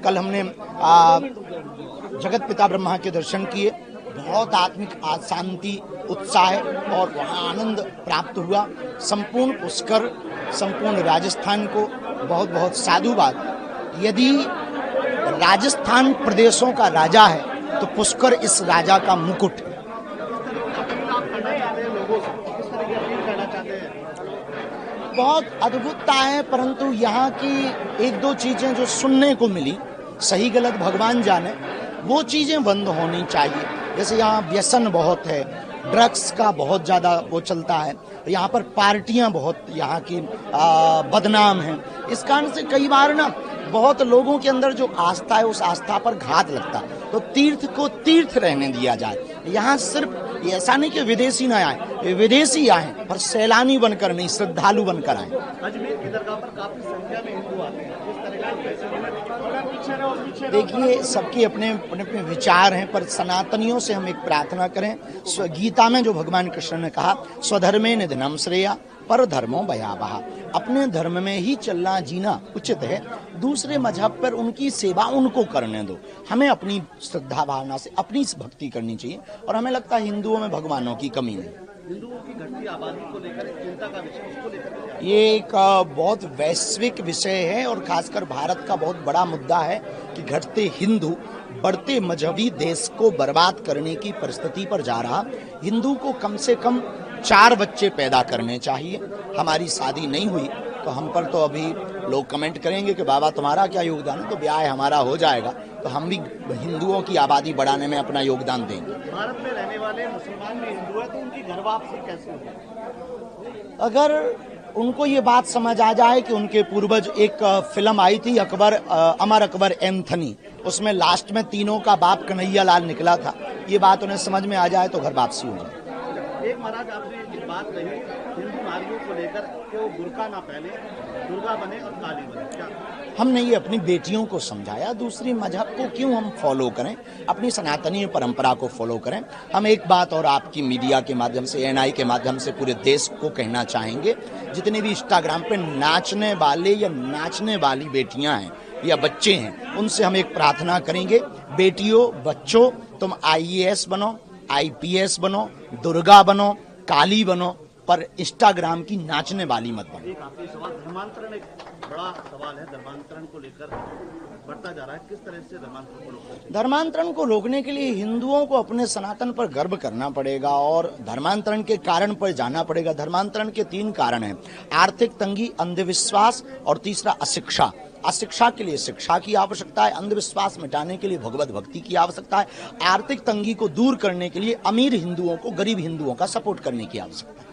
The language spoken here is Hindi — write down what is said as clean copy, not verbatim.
कल हमने जगत पिता ब्रह्मा के दर्शन किए, बहुत आत्मिक शांति, उत्साह और वहाँ आनंद प्राप्त हुआ। संपूर्ण पुष्कर, संपूर्ण राजस्थान को बहुत बहुत साधुवाद। यदि राजस्थान प्रदेशों का राजा है तो पुष्कर इस राजा का मुकुट है। बहुत अद्भुतता है, परंतु यहाँ की एक दो चीजें जो सुनने को मिली, सही गलत भगवान जाने, वो चीजें बंद होनी चाहिए। जैसे यहाँ व्यसन बहुत है, ड्रग्स का बहुत ज्यादा वो चलता है, यहाँ पर पार्टियां बहुत यहाँ की बदनाम हैं। इस कारण से कई बार ना बहुत लोगों के अंदर जो आस्था है उस आस्था पर घात लगता है। तो तीर्थ को तीर्थ रहने दिया जाए। यहाँ सिर्फ ऐसा नहीं कि विदेशी ना आए, विदेशी आए पर सैलानी बनकर नहीं, श्रद्धालु बनकर आए। अजमेर की दरगाह पर काफी संख्या में हिंदू आते हैं। देखिए, सबके अपने अपने विचार हैं, पर सनातनियों से हम एक प्रार्थना करें। गीता में जो भगवान कृष्ण ने कहा, स्वधर्मे निधनम श्रेया पर धर्मो भयावह, अपने धर्म में ही चलना जीना उचित है। दूसरे मजहब पर उनकी सेवा उनको करने दो, हमें अपनी श्रद्धा भावना से अपनी भक्ति करनी चाहिए। और हमें लगता है हिंदुओं में भगवानों की कमी नहीं। हिंदुओं की घटती आबादी को लेकर चिंता का विषय, उसको लेकर ये एक बहुत वैश्विक विषय है और खासकर भारत का बहुत बड़ा मुद्दा है कि घटते हिंदू बढ़ते मजहबी देश को बर्बाद करने की परिस्थिति पर जा रहा। हिंदू को कम से कम 4 बच्चे पैदा करने चाहिए। हमारी शादी नहीं हुई तो हम पर तो अभी लोग कमेंट करेंगे कि बाबा तुम्हारा क्या योगदान है, तो ब्याह हमारा हो जाएगा तो हम भी हिंदुओं की आबादी बढ़ाने में अपना योगदान देंगे। भारत में रहने वाले मुसलमान भी हिंदू है तो उनकी घर वापसी कैसे होगी? अगर उनको ये बात समझ आ जाए कि उनके पूर्वज, एक फिल्म आई थी अकबर, अमर अकबर एंथनी, उसमें लास्ट में तीनों का बाप कन्हैया लाल निकला था, ये बात उन्हें समझ में आ जाए तो घर वापसी हो जाए। एक महाराज आपने एक बात कही हिंदू नारियों को लेकर कि वो बुर्का ना पहने, दुर्गा बने और काली बने, क्या हमने ये अपनी बेटियों को समझाया। दूसरी मजहब को क्यों हम फॉलो करें, अपनी सनातनी परंपरा को फॉलो करें। हम एक बात और आपकी मीडिया के माध्यम से, एएनआई के माध्यम से पूरे देश को कहना चाहेंगे, जितने भी इंस्टाग्राम पे नाचने वाले या नाचने वाली बेटियां हैं या बच्चे हैं, उनसे हम एक प्रार्थना करेंगे, बेटियों बच्चों, तुम IAS बनो, IPS बनो, दुर्गा बनो, काली बनो, पर इंस्टाग्राम की नाचने वाली मत बनो। एक आखिरी सवाल, धर्मांतरण एक बड़ा सवाल है, धर्मांतरण को लेकर बढ़ता जा रहा है, किस तरह से धर्मांतरण को रोकना चाहिए? धर्मांतरण को रोकने के लिए हिंदुओं को अपने सनातन पर गर्व करना पड़ेगा और धर्मांतरण के कारण पर जाना पड़ेगा। धर्मांतरण के 3 कारण हैं, आर्थिक तंगी, अंधविश्वास और तीसरा अशिक्षा। अशिक्षा के लिए शिक्षा की आवश्यकता है, अंधविश्वास मिटाने के लिए भगवत भक्ति की आवश्यकता है, आर्थिक तंगी को दूर करने के लिए अमीर हिंदुओं को गरीब हिंदुओं का सपोर्ट करने की आवश्यकता है।